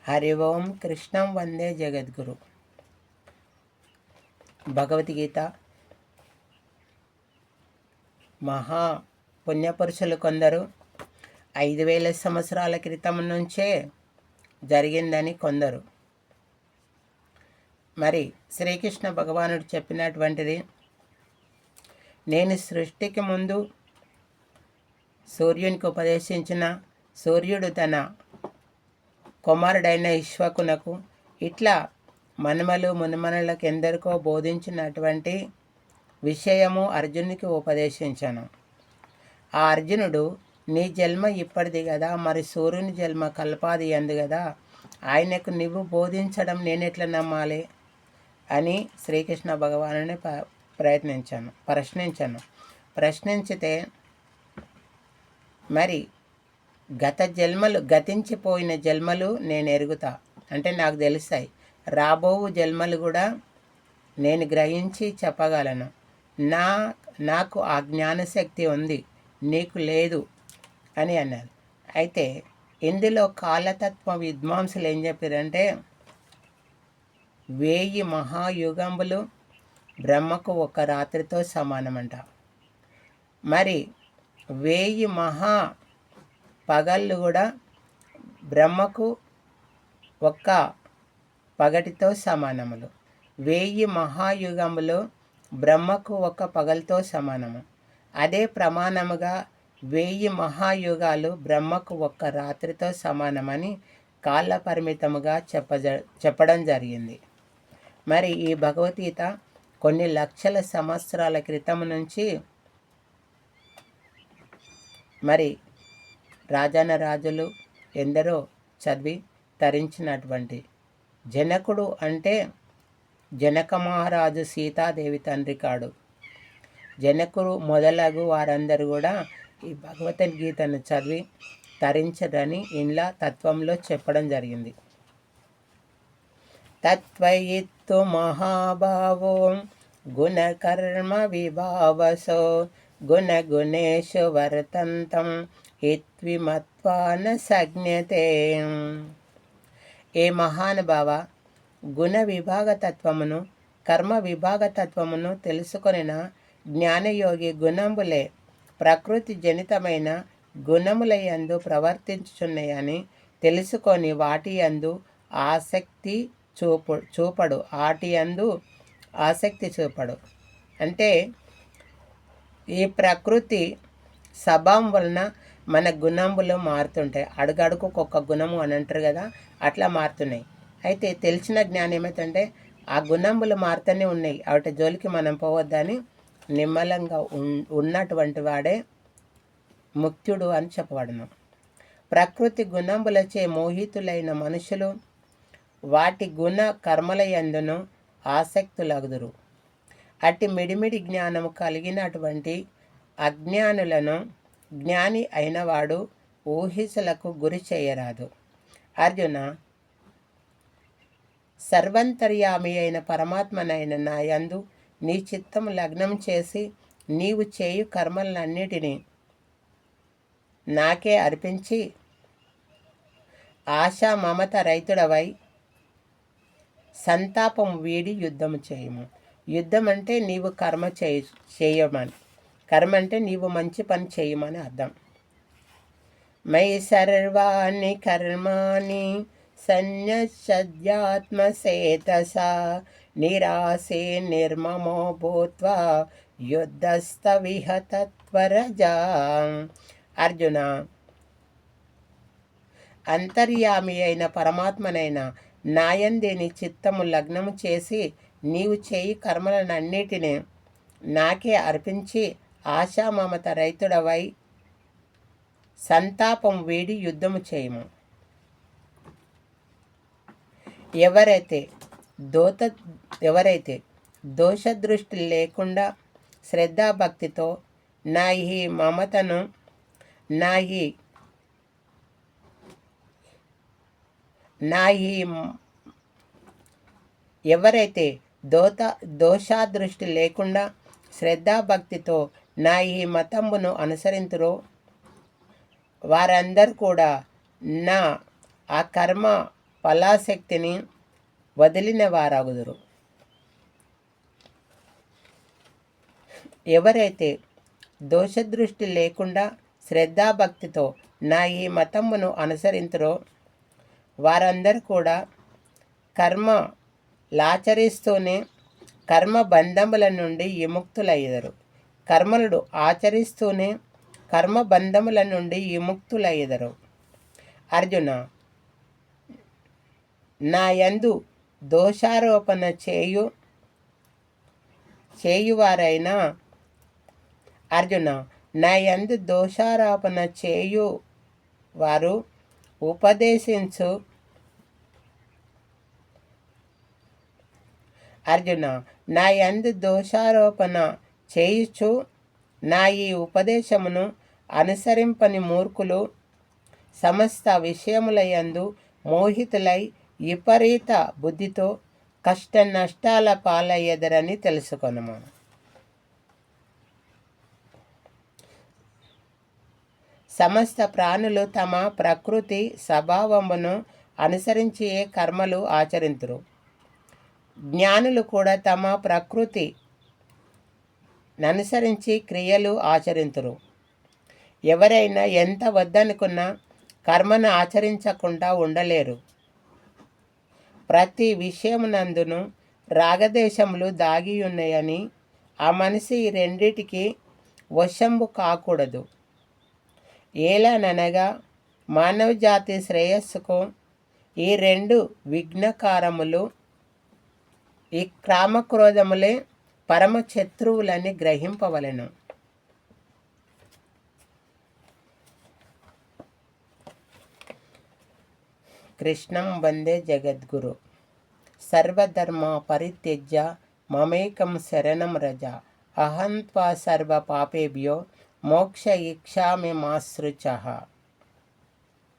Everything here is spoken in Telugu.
హరి ఓం కృష్ణం వందే జగద్గురు. భగవద్గీత మహా పుణ్యపురుషులు కొందరు 5000 సంవత్సరాల క్రితం నుంచే జరిగిందని కొందరు. మరి శ్రీకృష్ణ భగవానుడు చెప్పినటువంటిది, నేను సృష్టికి ముందు సూర్యునికి ఉపదేశించిన, సూర్యుడు తన కుమారుడైన ఇక్ష్వాకునకు, ఇట్లా మనుమలు మునుమనులకు ఎందరికో బోధించినటువంటి విషయము అర్జునునికి ఉపదేశించాను. ఆ అర్జునుడు, నీ జన్మ ఇప్పటిది కదా, మరి సూర్యుని జన్మ కల్పాది అంది కదా, ఆయనకు నువ్వు బోధించడం నేనెట్లా నమ్మాలి అని శ్రీకృష్ణ భగవానుని ప్రశ్నించితే, మరి గతించిపోయిన జన్మలు నేను ఎరుగుతా, అంటే నాకు తెలుస్తాయి. రాబోవు జన్మలు కూడా నేను గ్రహించి చెప్పగలను. నాకు ఆ జ్ఞానశక్తి ఉంది, నీకు లేదు అని అన్నారు. అయితే ఇందులో కాలతత్వ విద్వాంసులు ఏం చెప్పారంటే, 1000 మహాయుగంబులు బ్రహ్మకు ఒక రాత్రితో సమానమంట. మరి 1000 మహా పగళ్ళు కూడా బ్రహ్మకు ఒక్క పగటితో సమానములు. 1000 మహాయుగములు బ్రహ్మకు ఒక పగలతో సమానము. అదే ప్రమాణముగా 1000 మహాయుగాలు బ్రహ్మకు ఒక్క రాత్రితో సమానమని కాల పరిమితముగా చెప్పడం జరిగింది. మరి ఈ భగవద్గీత కొన్ని లక్షల సంవత్సరాల క్రితం నుంచి మరి రాజులు ఎందరో చదివి తరించినటువంటి జనకుడు అంటే జనక మహారాజు సీతాదేవి తండ్రి కాడు. జనకుడు మొదలగు వారందరూ కూడా ఈ భగవద్గీతను చదివి తరించరని ఇంట్లో తత్వంలో చెప్పడం జరిగింది. తత్వయిత్తు మహాభావో గుణకర్మ విభావసో గుణగుణేషు వర్తంతం ఇత్విమత్వాన సజ్ఞతే. ఏ మహానుభావ, గుణ విభాగతత్వమును కర్మ విభాగతత్వమును తెలుసుకొనిన జ్ఞానయోగి గుణములే ప్రకృతి జనితమైన గుణములయందు ప్రవర్తించుచున్నాయని తెలుసుకొని వాటి యందు ఆసక్తి చూపడు. అంటే ఈ ప్రకృతి స్వభావం వలన మన గుణములు మారుతుంటాయి. అడుగడుకు ఒక్కొక్క గుణము అని అంటారు కదా, అట్లా మారుతున్నాయి. అయితే తెలిసిన జ్ఞానం ఏమైతుందంటే, ఆ గుణములు మారుతూనే ఉన్నాయి, వాటి జోలికి మనం పోవద్దని నిమ్మలంగా ఉన్నటువంటి వాడే ముక్తుడు అని చెప్పబడను. ప్రకృతి గుణములచే మోహితులైన మనుషులు వాటి గుణ కర్మల యందును ఆసక్తులగుదురు. అట్టి మిడిమిడి జ్ఞానము కలిగినటువంటి అజ్ఞానులను జ్ఞాని అయినవాడు ఊహిసలకు గురి చేయరాదు. అర్జున, సర్వంతర్యామి అయిన పరమాత్మనైన నా యందు నీ చిత్తము లగ్నం చేసి నీవు చేయు కర్మలన్నిటినీ నాకే అర్పించి ఆశా మమత రహితుడవై సంతాపం వీడి యుద్ధము చేయము. యుద్ధం అంటే నీవు కర్మ చేయమని, కర్మ అంటే నీవు మంచి పని చేయమని అర్థం. మై సర్వాణి కర్మాణి సన్యస్యాత్మసేతసా నిరాశే నిర్మమో భూత్వా యుద్ధస్థ విహతత్వరజా. అర్జున, అంతర్యామి అయిన పరమాత్మనైన నాయందే నీ చిత్తము లగ్నము చేసి నీవు చేయి కర్మలనన్నిటినీ నాకే అర్పించి ఆశామమత రహితుడవై సంతాపం వీడి యుద్ధము చేయము. ఎవరైతే దోషదృష్టి లేకుండా శ్రద్ధాభక్తితో నా ఈ మమతను ఎవరైతే దోషాదృష్టి లేకుండా శ్రద్ధాభక్తితో నా ఈ మతమును అనుసరింతురో వారందరూ కూడా నా ఆ కర్మ ఫలాసక్తిని వదిలిన వారగుదురు. ఎవరైతే దోషదృష్టి లేకుండా శ్రద్ధాభక్తితో నా ఈ మతమును అనుసరింతురో వారందరూ కూడా కర్మలాచరిస్తూనే కర్మ బంధముల నుండి విముక్తులయ్యదరు. కర్మలను ఆచరిస్తూనే కర్మ బంధముల నుండి విముక్తులయ్యదరు. అర్జున, నా యందు దోషారోపణ చేయువారైనా అర్జున, నా యందు దోషారోపణ చేయువారు ఉపదేశించు అర్జున, నా యందు దోషారోపణ చేయుచు నా ఈ ఉపదేశమును అనుసరింపని మూర్ఖులు సమస్త విషయముల యందు మోహితులై విపరీత బుద్ధితో కష్ట నష్టాల పాలయ్యదరని తెలుసుకొనము. సమస్త ప్రాణులు తమ ప్రకృతి స్వభావమును అనుసరించి కర్మలు ఆచరింతురు. జ్ఞానులు కూడా తమ ప్రకృతి అనుసరించి క్రియలు ఆచరింతురు. ఎవరైనా ఎంత వద్దనుకున్నా కర్మను ఆచరించకుండా ఉండలేరు. ప్రతి విషయమునందును రాగదేశములు దాగి ఉన్నాయని ఆ మనిషి ఈ రెండిటికి వశంబు కాకూడదు. ఏలననగా మానవ జాతి శ్రేయస్సుకు ఈ రెండు విఘ్నకారములు, ఈ కామక్రోధములే పరమ శత్రువులని గ్రహింపవలెను. కృష్ణం వందే జగద్గురు. సర్వధర్మ పరిత్యజ్య మమేకం శరణం రజ. అహం త్వా సర్వ పాపేభ్యో మోక్ష ఇచ్ఛామి మా శృచః.